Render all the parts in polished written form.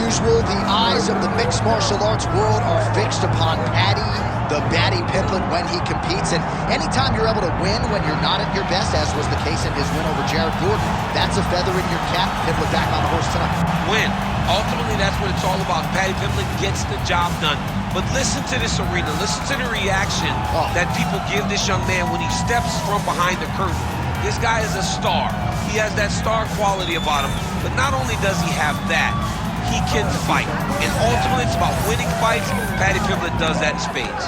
usual, the eyes of the mixed martial arts world are fixed upon Paddy, the Paddy Pimblett, when he competes. And anytime you're able to win when you're not at your best, as was the case in his win over Jared Gordon, that's a feather in your cap. Pimblett back on the horse tonight. Win. Ultimately, that's what it's all about. Paddy Pimblett gets the job done. But listen to this arena. Listen to the reaction that people give this young man when he steps from behind the curtain. This guy is a star. He has that star quality about him. But not only does he have that, he can fight. And ultimately, it's about winning fights. Paddy Pimblett does that in spades.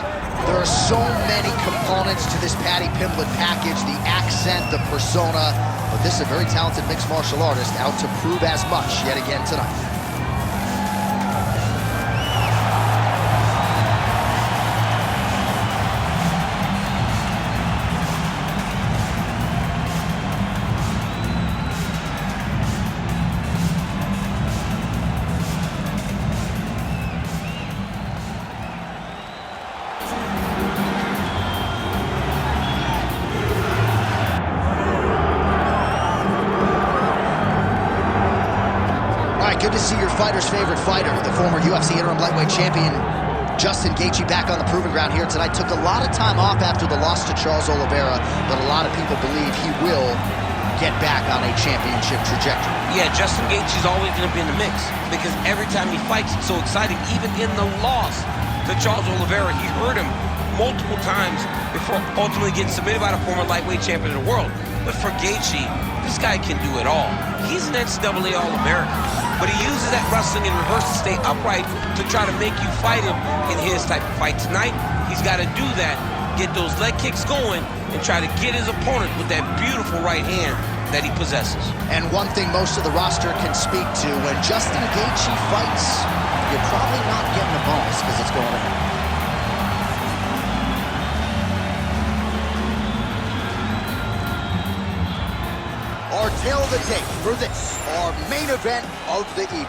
There are so many components to this Paddy Pimblett package, the accent, the persona. But this is a very talented mixed martial artist out to prove as much yet again tonight. Good to see your fighter's favorite fighter, the former UFC interim lightweight champion, Geathje, back on the proving ground here tonight. Took a lot of time off after the loss to Charles Oliveira, but a lot of people believe he will get back on a championship trajectory. Yeah, Geathje's always going to be in the mix because every time he fights, it's so exciting. Even in the loss to Charles Oliveira, he hurt him multiple times before ultimately getting submitted by the former lightweight champion of the world. But for Geathje, this guy can do it all. He's an NCAA All-American, but he uses that wrestling in reverse to stay upright to try to make you fight him in his type of fight. Tonight, he's got to do that, get those leg kicks going, and try to get his opponent with that beautiful right hand that he possesses. And one thing most of the roster can speak to, when Geathje fights, you're probably not getting a bonus because it's going to happen. Our tale of the tape for this, our main event of the evening.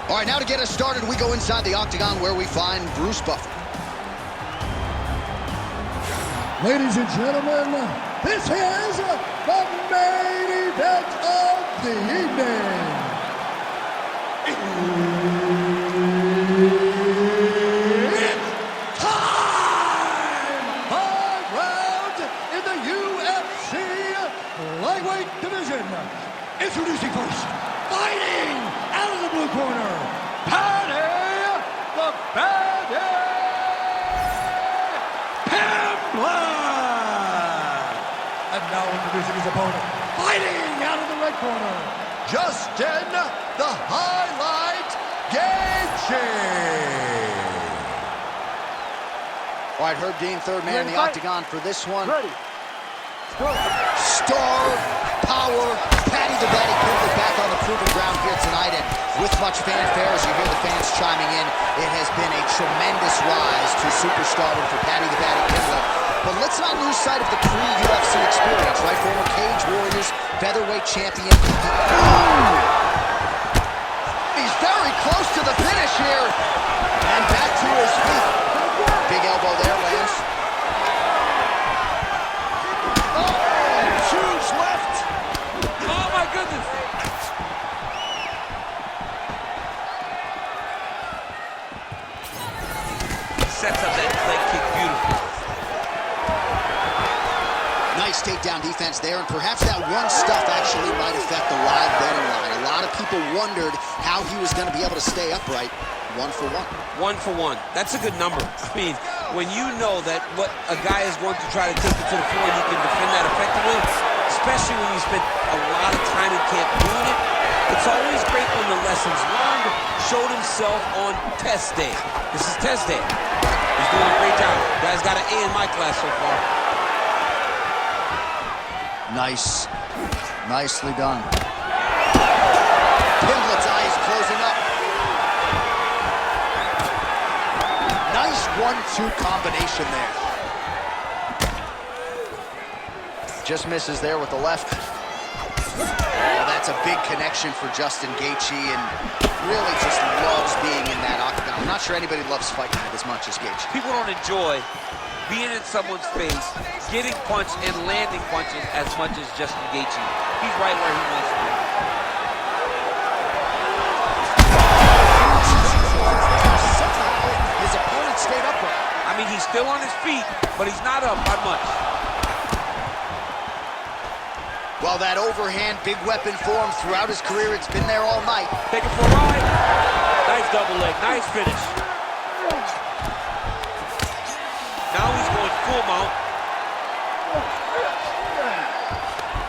All right, now to get us started, we go inside the octagon where we find Bruce Buffer. Ladies and gentlemen, this is the main event of the evening. It's time! 5 rounds in the UFC lightweight division. Introducing first, fighting out of the blue corner, Paddy the Paddy Pimblett. And now introducing his opponent, fighting out of the red corner, Justin the Highlight Geathje. All right, Herb Dean, third man in the octagon for this one. Ready. Star power, Paddy the Paddy Pimblett back on the proving ground here tonight, and with much fanfare as you hear the fans chiming in, it has been a tremendous rise to superstardom for Paddy the Paddy Pimblett. But let's not lose sight of the pre-UFC experience, right? Former Cage Warriors, featherweight champion. He's very close to the finish here, and back to his feet. Big elbow there, lands. Sets up that leg kick beautifully. Nice takedown defense there, and perhaps that one stuff actually might affect the live betting line. A lot of people wondered how he was going to be able to stay upright. 1 for 1. 1 for 1. That's a good number. I mean, when you know that what a guy is going to try to take it to the floor, you can defend that effectively, especially when you spend a lot of time in camp doing it. It's always great when the lessons learned showed himself on test day. This is test day. He's doing a great job. Guy's got an A in my class so far. Nice. Nicely done. Pimblett's eyes closing up. Nice 1-2 combination there. Just misses there with the left. Oh, that's a big connection for Justin Geathje, and really just loves being in that octagon. I'm not sure anybody loves fighting it as much as Geathje. People don't enjoy being in someone's face, getting punched and landing punches as much as Justin Geathje. He's right where he wants to be. mean, he's still on his feet, but he's not up by much. Well, that overhand big weapon for him throughout his career, it's been there all night. Take it for a ride. Nice double leg, nice finish. Now he's going full mount.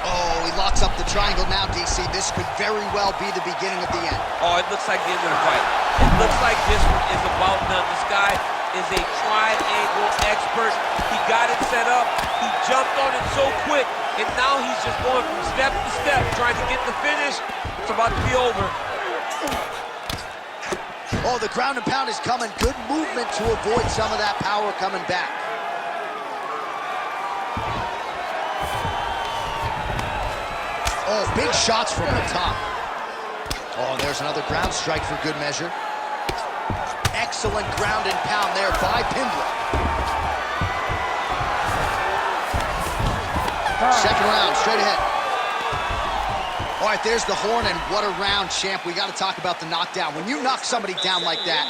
Oh, he locks up the triangle now, DC. This could very well be the beginning of the end. Oh, it looks like the end of the fight. It looks like this one is about done. This guy is a triangle expert. He got it set up. He jumped on it so quick, and now he's just going from step to step, trying to get the finish. It's about to be over. Oh, the ground and pound is coming. Good movement to avoid some of that power coming back. Oh, big shots from the top. Oh, there's another ground strike for good measure. Excellent ground and pound there by Pimblett. Second round, straight ahead. All right, there's the horn, and what a round, champ. We got to talk about the knockdown. When you knock somebody down like that,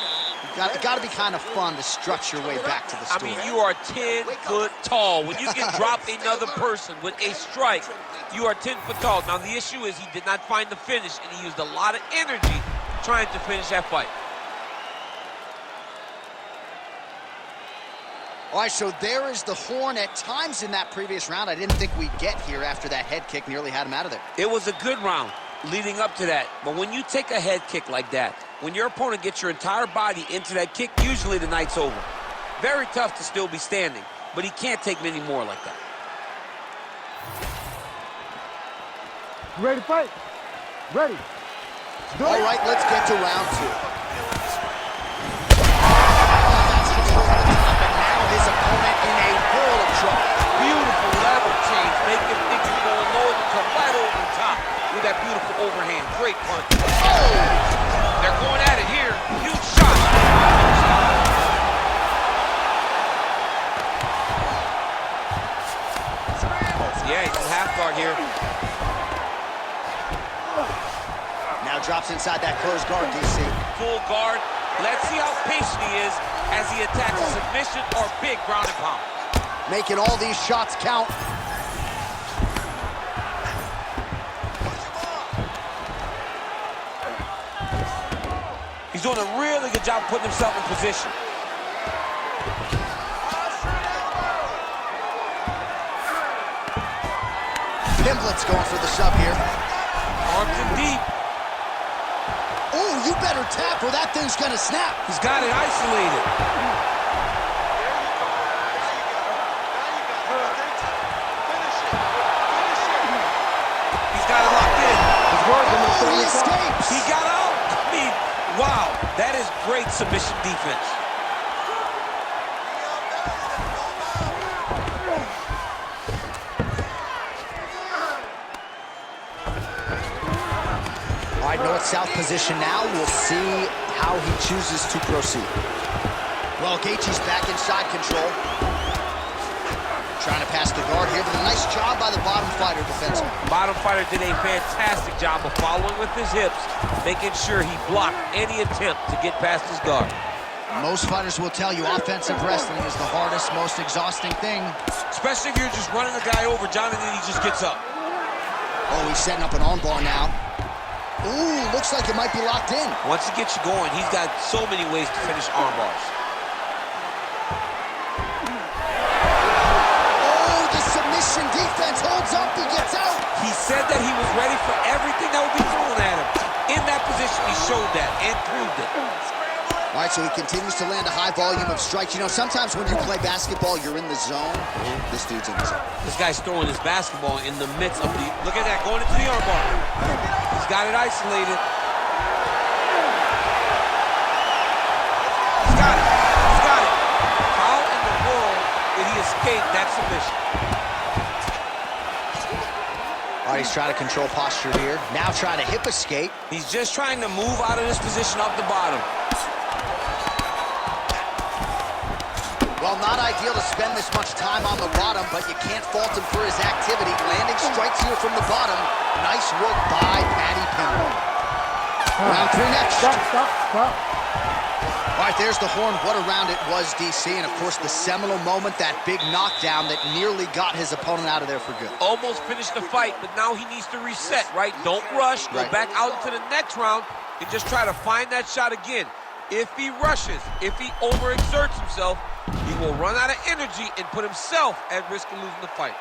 it got to be kind of fun to strut your way back to the store. I mean, you are 10 foot tall. When you can drop another person with a strike, you are 10 foot tall. Now, the issue is he did not find the finish, and he used a lot of energy trying to finish that fight. All right, so there is the horn. At times in that previous round, I didn't think we'd get here after that head kick nearly had him out of there. It was a good round leading up to that. But when you take a head kick like that, when your opponent gets your entire body into that kick, usually the night's over. Very tough to still be standing, but he can't take many more like that. You ready to fight? Ready. All right, let's get to round two. His opponent in a world of trouble. Beautiful level change. Make him think he's going low and come right over the top with that beautiful overhand. Great punch. Oh! They're going at it here. Huge shot. Yeah, he's in half guard here. Now drops inside that closed guard, DC. Full guard. Let's see how patient he is as he attacks a submission or big ground and pound. Making all these shots count. He's doing a really good job putting himself in position. Pimblett's going for the sub here. Arms in deep. Oh, you better tap or that thing's gonna snap. He's got it isolated. He's got it locked in. Oh, he escapes. He got out. I mean, wow, that is great submission defense. All right, north-south position now. We'll see how he chooses to proceed. Well, Geathje's back inside control. Trying to pass the guard here, but a nice job by the bottom fighter defensively. Bottom fighter did a fantastic job of following with his hips, making sure he blocked any attempt to get past his guard. Most fighters will tell you offensive wrestling is the hardest, most exhausting thing. Especially if you're just running the guy over, John, and then he just gets up. Oh, he's setting up an armbar now. Ooh, looks like it might be locked in. Once he gets you going, he's got so many ways to finish arm bars. Oh, the submission defense holds up, he gets out. He said that he was ready for everything that would be thrown at him. In that position, he showed that and proved it. All right, so he continues to land a high volume of strikes. You know, sometimes when you play basketball, you're in the zone. This dude's in the zone. This guy's throwing his basketball in the midst of the... Look at that, going into the armbar. He's got it isolated. He's got it. He's got it. How in the world did he escape that submission? All right, he's trying to control posture here. Now trying to hip escape. He's just trying to move out of this position off the bottom. Well, not ideal to spend this much time on the bottom, but you can't fault him for his activity. Landing strikes here from the bottom. Nice work by Paddy Pimblett. Round three next. Stop. All right, there's the horn. What a round it was, DC. And, of course, the seminal moment, that big knockdown that nearly got his opponent out of there for good. Almost finished the fight, but now he needs to reset, right? Don't rush. Go back out into the next round and just try to find that shot again. If he rushes, if he overexerts himself, he will run out of energy and put himself at risk of losing the fight.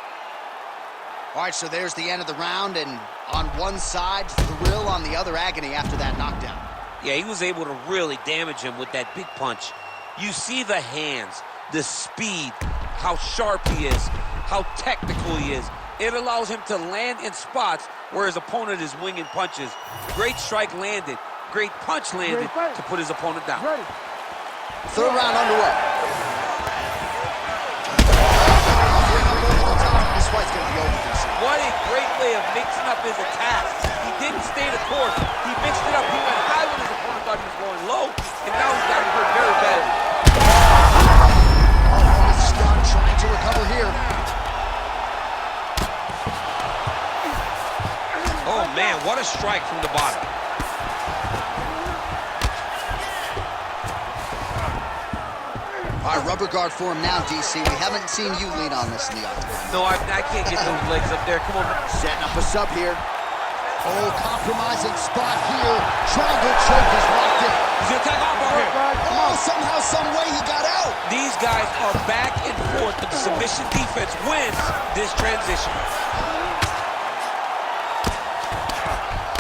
All right, so there's the end of the round, and on one side, thrill, on the other, agony after that knockdown. Yeah, he was able to really damage him with that big punch. You see the hands, the speed, how sharp he is, how technical he is. It allows him to land in spots where his opponent is winging punches. Great strike landed, great punch landed to put his opponent down. Third round underway. This fight's going to be over. What a great way of mixing up his attacks. He didn't stay the course. He mixed it up. He went high when his opponent thought he was going low, and now he's got him hurt very badly. Strong trying to recover here. Oh, man, what a strike from the bottom. All right, rubber guard for him now, DC. We haven't seen you lean on this in the octagon. No, I can't get those legs up there. Come on. Setting up a sub here. Oh, compromising spot here. Triangle choke is locked in. He's going to attack off right here. Oh, somehow, some way he got out. These guys are back and forth, but the submission defense wins this transition.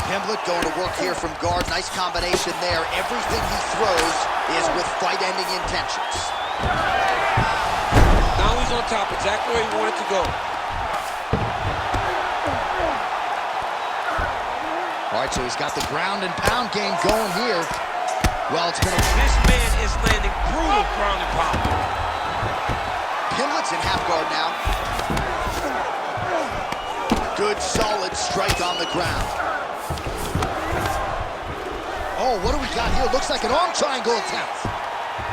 Pimblett going to work here from guard. Nice combination there. Everything he throws is with fight-ending intentions. Now he's on top, exactly where he wanted to go. All right, so he's got the ground and pound game going here. Well, it's been This man is landing brutal ground and pound. Pimblett's in half guard now. Good, solid strike on the ground. Oh, what do we got here? Looks like an arm triangle attempt.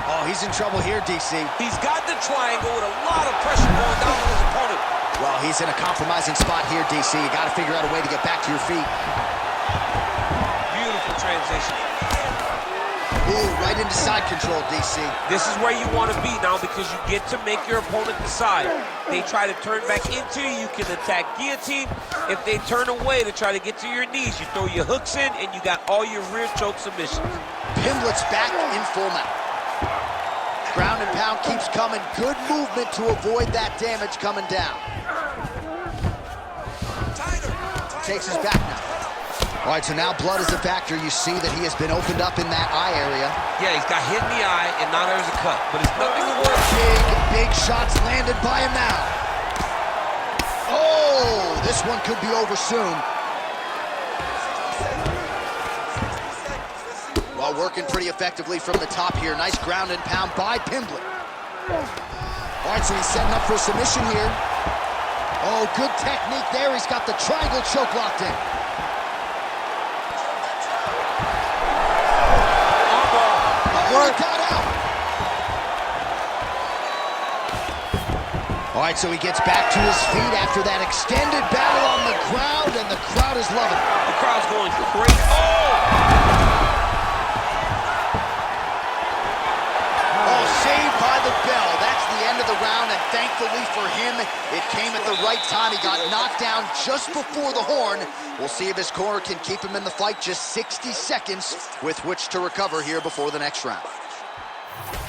Oh, he's in trouble here, DC. He's got the triangle with a lot of pressure going down on his opponent. Well, he's in a compromising spot here, DC. You got to figure out a way to get back to your feet. Beautiful transition. Ooh, right into side control, DC. This is where you want to be now because you get to make your opponent decide. They try to turn back into you, you can attack guillotine. If they turn away to try to get to your knees, you throw your hooks in and you got all your rear choke submissions. Pimblett's back in full mount. Ground and pound keeps coming. Good movement to avoid that damage coming down. Takes his back now. All right, so now blood is a factor. You see that he has been opened up in that eye area. Yeah, he's got hit in the eye, and now there's a cut. But it's nothing to worry about. Big shots landed by him now. Oh, this one could be over soon. Well, working pretty effectively from the top here. Nice ground and pound by Pimblett. All right, so he's setting up for a submission here. Oh, good technique there. He's got the triangle choke locked in. Oh, he got out. All right, so he gets back to his feet after that extended battle on the ground, and the crowd is loving it. The crowd's going crazy. Oh, saved by the bell. That's the end of the round, and thankfully for him, it came at the right time. He got knocked down just before the horn. We'll see if his corner can keep him in the fight. Just 60 seconds with which to recover here before the next round.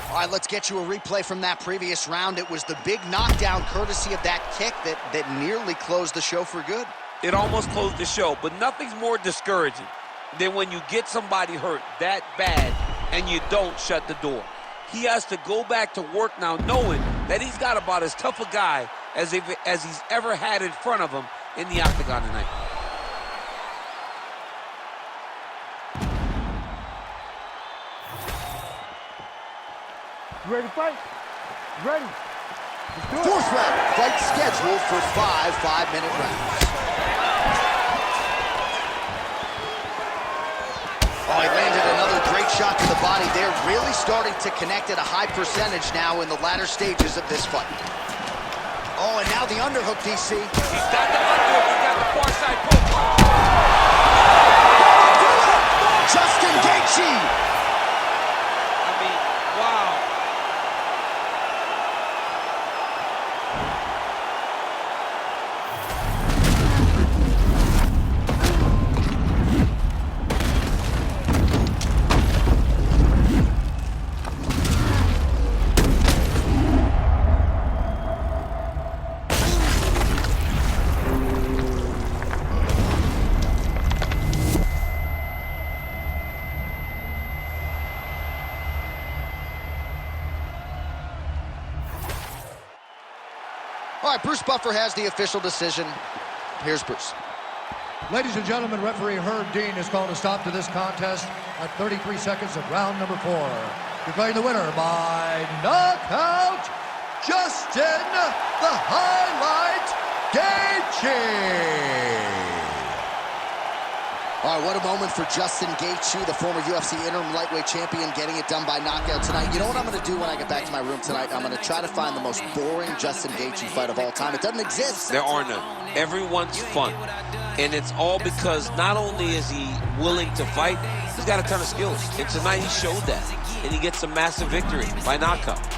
All right, let's get you a replay from that previous round. It was the big knockdown courtesy of that kick that nearly closed the show for good. It almost closed the show, but nothing's more discouraging than when you get somebody hurt that bad and you don't shut the door. He has to go back to work now knowing that he's got about as tough a guy as he's ever had in front of him in the octagon tonight. You ready to fight? Ready. Let's do it. Fourth round, fight scheduled for 5 5-minute rounds. Oh, he landed another great shot to the body there, really starting to connect at a high percentage now in the latter stages of this fight. Oh, and now the underhook, DC. He's got the underhook, he's got the far side poke. Justin Geathje. I mean, right, Bruce Buffer has the official decision. Here's Bruce. Ladies and gentlemen, referee Herb Dean has called a stop to this contest at 33 seconds of round number 4. Declaring the winner by knockout, Justin the Highlight Geathje. All right, what a moment for Justin Geathje, the former UFC interim lightweight champion, getting it done by knockout tonight. You know what I'm going to do when I get back to my room tonight? I'm going to try to find the most boring Justin Geathje fight of all time. It doesn't exist. There are none. Everyone's fun. And it's all because not only is he willing to fight, he's got a ton of skills. And tonight he showed that. And he gets a massive victory by knockout.